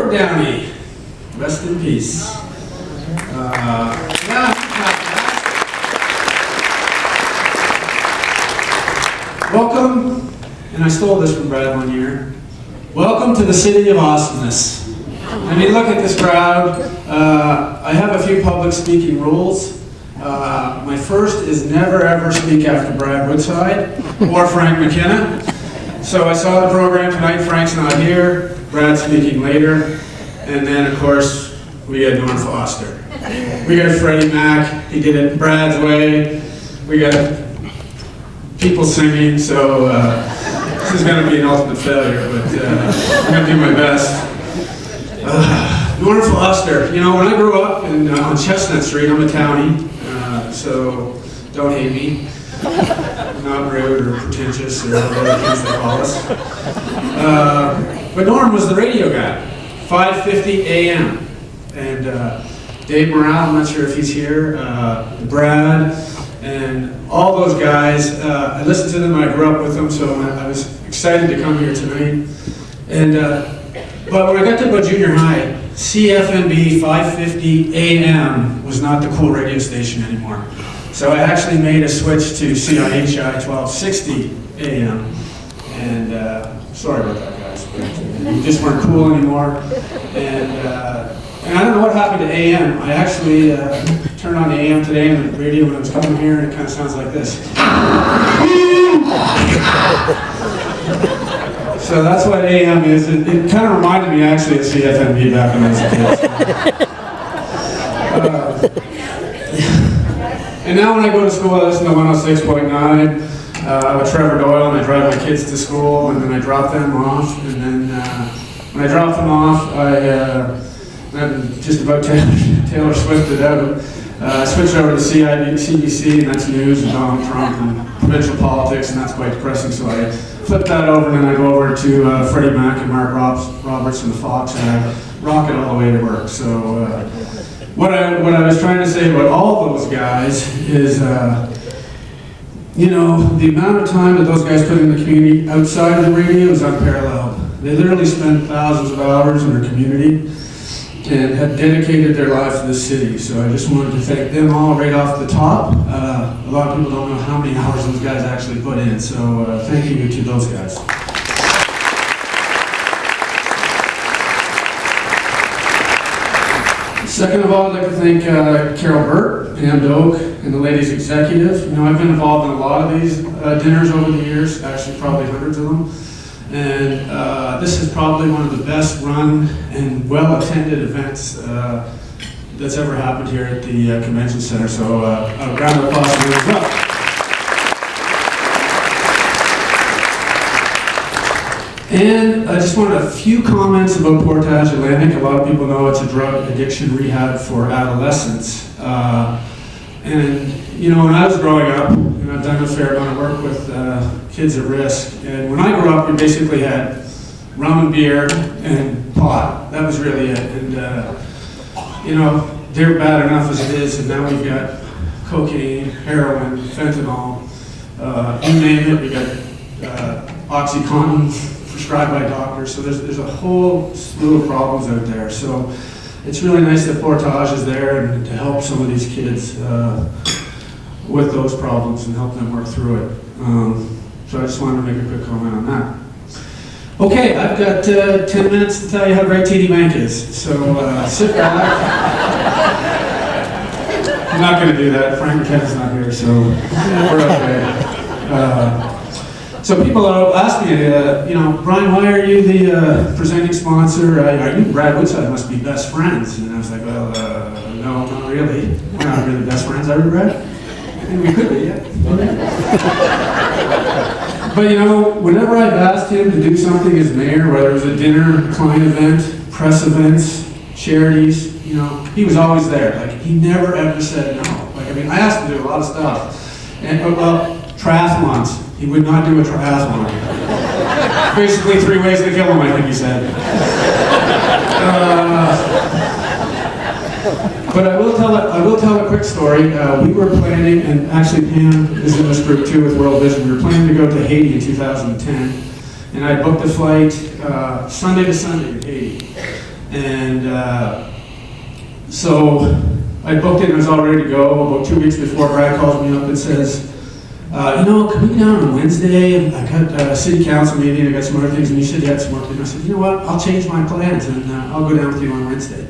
Gordon Downey, rest in peace. Welcome, and I stole this from Brad one year. Welcome to the city of awesomeness. I mean, look at this crowd. I have a few public speaking rules. My first is never ever speak after Brad Woodside or Frank McKenna. So I saw the program tonight, Frank's not here, Brad's speaking later, and then of course we got Norm Foster. We got Freddie Mac, he did it Brad's way. We got people singing, so this is going to be an ultimate failure, but I'm going to do my best. Norm Foster, you know, when I grew up on Chestnut Street, I'm a townie, so don't hate me. I'm not rude or pretentious or whatever things they call us. But Norm was the radio guy, 5:50 a.m. And Dave Morale, I'm not sure if he's here, Brad, and all those guys. I listened to them, I grew up with them, so I was excited to come here tonight. And but when I got to about junior high, CFMB 5:50 a.m. was not the cool radio station anymore. So I actually made a switch to CIHI 1260 a.m. And sorry about that, guys. We just weren't cool anymore. And I don't know what happened to AM. I actually turned on the AM today on the radio when I was coming here, and it kind of sounds like this. So that's what AM is. It kind of reminded me actually of CFMB back when I was a kid. And now when I go to school, I listen to 106.9 with Trevor Doyle, and I drive my kids to school, and then I drop them off. And then when I drop them off, I'm just about Taylor Swifted out. I switch over to CBC, and that's news and Donald Trump and provincial politics, and that's quite depressing. So I flip that over, and then I go over to Freddie Mac and Mark Roberts from the Fox, and I rock it all the way to work. So what I was trying to say about all those guys is, you know, the amount of time that those guys put in the community outside of the radio is unparalleled. They literally spend thousands of hours in their community and have dedicated their lives to this city. So I just wanted to thank them all right off the top. A lot of people don't know how many hours those guys actually put in, so thank you to those guys. Second of all, I'd like to thank Carol Burt, Pam Doak, and the ladies executive. You know, I've been involved in a lot of these dinners over the years, actually probably hundreds of them. And this is probably one of the best run and well-attended events that's ever happened here at the Convention Center. So a round of applause for you as well. And I just wanted a few comments about Portage Atlantic. A lot of people know it's a drug addiction rehab for adolescents. And you know, when I was growing up, and I've done a fair amount of work with kids at risk, and when I grew up, we basically had rum and beer and pot. That was really it. And you know, they're bad enough as it is, and now we've got cocaine, heroin, fentanyl, you name it. We got OxyContin prescribed by doctors. So there's a whole slew of problems out there. So it's really nice that Portage is there and to help some of these kids with those problems and help them work through it. So I just wanted to make a quick comment on that. Okay, I've got 10 minutes to tell you how great TD Bank is. So sit back. I'm not going to do that. Frank McKenna's not here, so we're okay. So people ask me, you know, Brian, why are you the presenting sponsor? You and Brad Woodside must be best friends. And I was like, well, no, not really. We're not really best friends, are we, Brad? I think we could be, yeah. But you know, whenever I've asked him to do something as mayor, whether it was a dinner, client event, press events, charities, you know, he was always there. Like, he never ever said no. Like, I mean, I asked him to do a lot of stuff. And, well, triathlons. He would not do a triathlon. Basically 3 ways to kill him, I think he said. But I will tell a quick story. We were planning, and actually Pam is in this group too with World Vision. We were planning to go to Haiti in 2010, and I booked a flight Sunday to Sunday to Haiti. And so I booked it and I was all ready to go. About 2 weeks before, Brad calls me up and says, can we go down on Wednesday? I got a city council meeting, I got some other things, and you said you had some work to do. I said, you know what, I'll change my plans and I'll go down with you on Wednesday.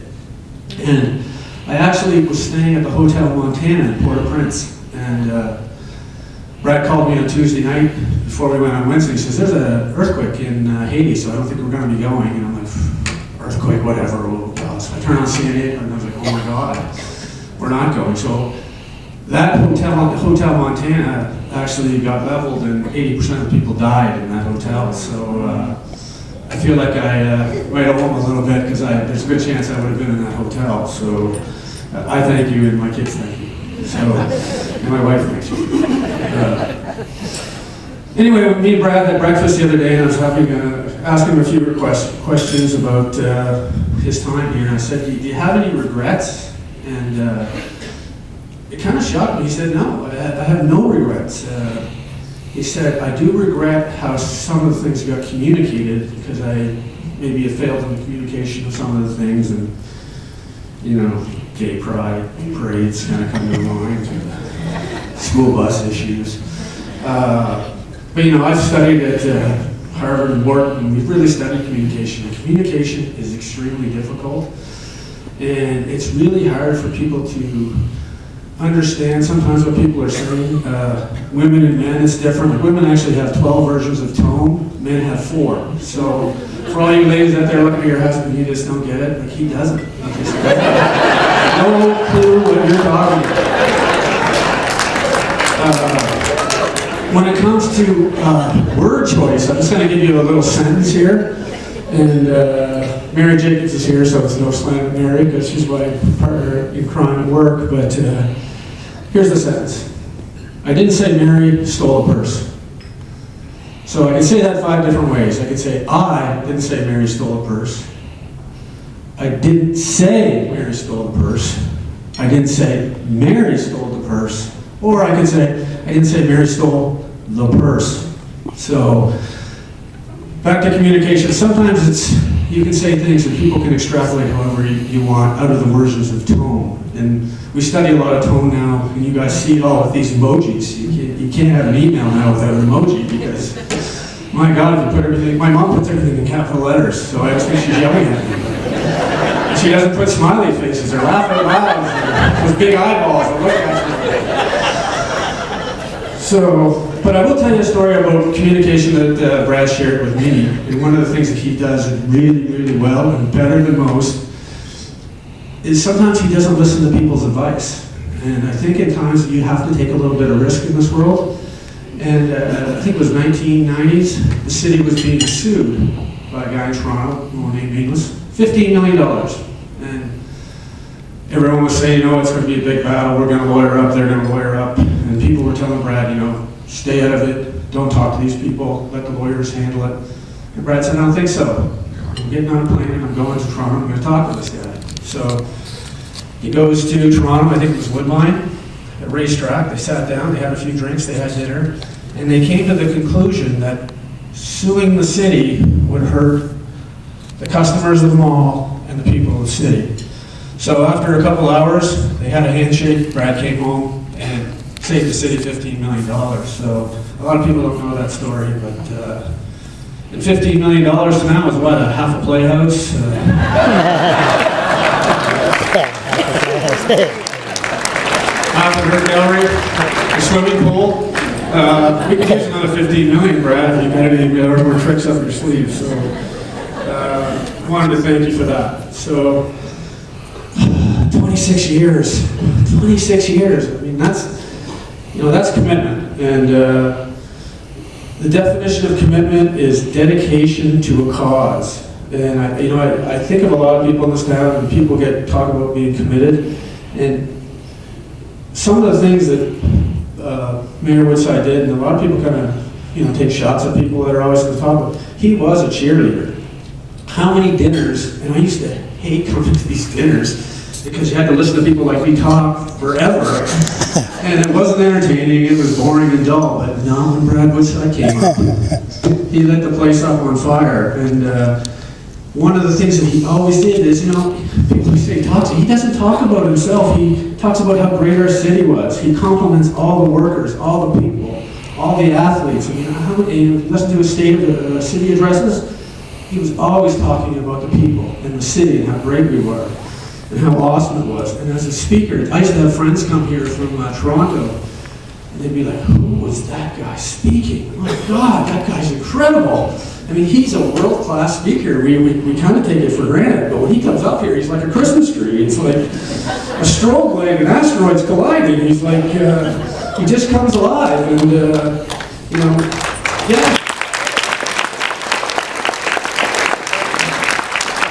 And I actually was staying at the Hotel Montana in Port-au-Prince, and Brad called me on Tuesday night before we went on Wednesday. He says, there's an earthquake in Haiti, so I don't think we're going to be going. And I'm like, earthquake, whatever. Oh, God. So I turned on CNN and I was like, oh my God, we're not going. So that Hotel Montana actually got leveled and 80% of the people died in that hotel. So I feel like I might have won a little bit because there's a good chance I would have been in that hotel. So I thank you and my kids thank you. So, and my wife thanks you. Anyway, me and Brad had breakfast the other day and I was asking him a few questions about his time here. And I said, do you have any regrets? And it kind of shocked me. He said, no, I have no regrets. He said, I do regret how some of the things got communicated because I maybe have failed in the communication of some of the things, and, gay pride parades kind of come to mind, school bus issues. But, I've studied at Harvard and Wharton, and we've really studied communication. And communication is extremely difficult, and it's really hard for people to understand sometimes what people are saying. Women and men, it's different. Like, women actually have 12 versions of tone, men have 4. So for all you ladies out there looking at your husband, you just don't get it. Like, he doesn't. He just no clue what you're talking about. When it comes to word choice, I'm just going to give you a little sentence here. And Mary Jacobs is here, so it's no slam at Mary because she's my partner in crime at work. But here's the sentence. I didn't say Mary stole a purse. So I can say that 5 different ways. I could say, I didn't say Mary stole a purse. I didn't say Mary stole a purse. I didn't say Mary stole the purse. Or I could say, I didn't say Mary stole the purse. So back to communication. Sometimes you can say things and people can extrapolate however you want out of the versions of tone. And we study a lot of tone now, and you guys see it all with these emojis. You can't have an email now without an emoji because, my God, if you put everything, my mom puts everything in capital letters, so I just think she's yelling at me. And she doesn't put smiley faces or laugh out loud with big eyeballs or look at me. So, but I will tell you a story about communication that Brad shared with me. And one of the things that he does really, really well and better than most is sometimes he doesn't listen to people's advice. And I think at times you have to take a little bit of risk in this world. And I think it was 1990s, the city was being sued by a guy in Toronto, no name nameless, $15 million. And everyone was saying, it's going to be a big battle, we're going to lawyer up, they're going to lawyer up. And people were telling Brad, stay out of it, don't talk to these people, let the lawyers handle it. And Brad said, I don't think so. I'm getting on a plane and I'm going to Toronto, I'm going to talk to this guy. So he goes to Toronto, I think it was Woodline, at racetrack. They sat down, they had a few drinks, they had dinner, and they came to the conclusion that suing the city would hurt the customers of the mall and the people of the city. So after a couple hours, they had a handshake, Brad came home and saved the city $15 million. So a lot of people don't know that story, but and $15 million to now is what, a half a playhouse? Half of her gallery, a swimming pool. We could use another $15 million, Brad, if you got any more tricks up your sleeve. So I wanted to thank you for that. So 26 years. 26 years. I mean, that's commitment. And the definition of commitment is dedication to a cause. And I think of a lot of people in this town, and people talk about being committed. And some of the things that Mayor Woodside did, and a lot of people kind of take shots at people that are always at the top. He was a cheerleader. How many dinners? And I used to hate coming to these dinners because you had to listen to people like me talk forever. And it wasn't entertaining, it was boring and dull. But now when Brad Woodside came up, he lit the place up on fire. And one of the things that he always did is, people say he doesn't talk about himself. He talks about how great our city was. He compliments all the workers, all the people, all the athletes. You listen to his state of city addresses, he was always talking about the people and the city and how great we were and how awesome it was. And as a speaker, I used to have friends come here from Toronto, and they'd be like, who was that guy speaking? Oh my God, that guy's incredible. I mean, he's a world-class speaker. We kind of take it for granted, but when he comes up here, he's like a Christmas tree. It's like a strobe blade and asteroids colliding. He's like, he just comes alive, and, yeah.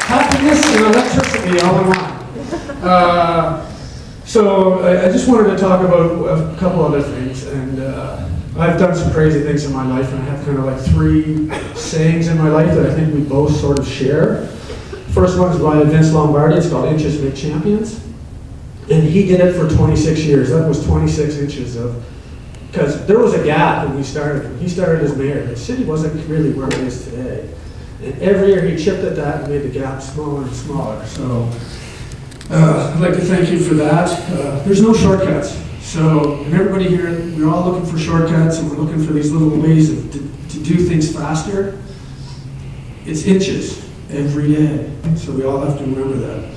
Happiness and electricity all in one. So I just wanted to talk about a couple other things, and I've done some crazy things in my life, and I have kind of like 3 sayings in my life that I think we both sort of share. First one is by Vince Lombardi. It's called Inches Make Champions. And he did it for 26 years. That was 26 inches of, because there was a gap when he started. He started as mayor. The city wasn't really where it is today. And every year he chipped at that and made the gap smaller and smaller. So I'd like to thank you for that. There's no shortcuts. So, and everybody here, we're all looking for shortcuts, and we're looking for these little ways to do things faster. It's inches every day. So we all have to remember that.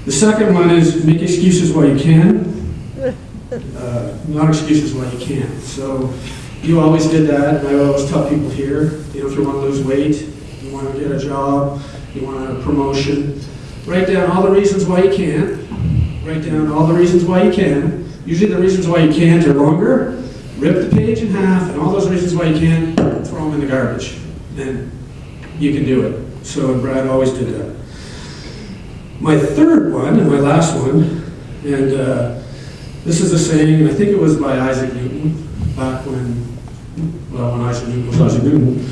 The second one is make excuses while you can, not excuses while you can't. So you always did that, and I always tell people here, if you want to lose weight, you want to get a job, you want a promotion, write down all the reasons why you can't. Write down all the reasons why you can. Usually the reasons why you can't are longer. Rip the page in half, and all those reasons why you can't, throw them in the garbage. And you can do it. So Brad always did that. My third one, and my last one, and this is a saying, and I think it was by Isaac Newton, back when Isaac Newton was Isaac Newton.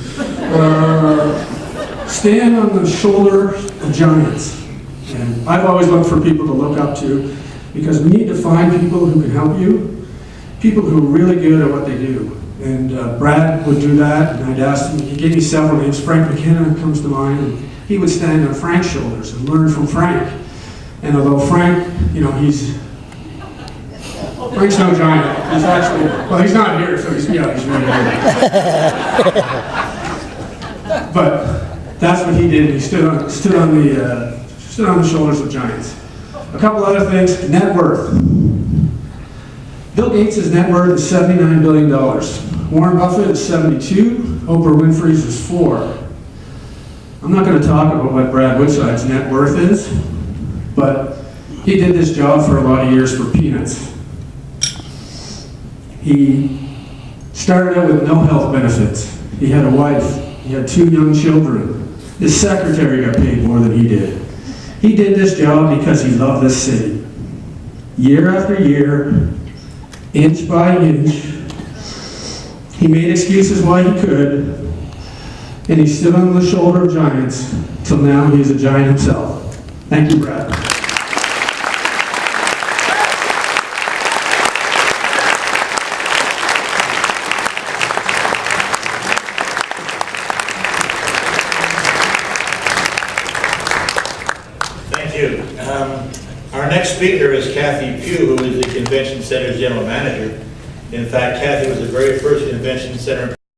Stand on the shoulders of giants. And I've always looked for people to look up to, because we need to find people who can help you, people who are really good at what they do. And Brad would do that, and I'd ask him, he gave me several names. Frank McKenna comes to mind, and he would stand on Frank's shoulders and learn from Frank. And although Frank, Frank's no giant. He's actually, well, he's not here, so he's really good. But that's what he did. He stood on the shoulders of giants. A couple other things. Net worth. Bill Gates' net worth is $79 billion. Warren Buffett is 72. Oprah Winfrey's is 4. I'm not going to talk about what Brad Woodside's net worth is, but he did this job for a lot of years for peanuts. He started out with no health benefits. He had a wife. He had 2 young children. His secretary got paid more than he did. He did this job because he loved this city. Year after year, inch by inch, he made excuses why he could, and he stood on the shoulder of giants till now he's a giant himself. Thank you, Brad. Our next speaker is Kathy Pugh, who is the Convention Center's General Manager. In fact, Kathy was the very first Convention Center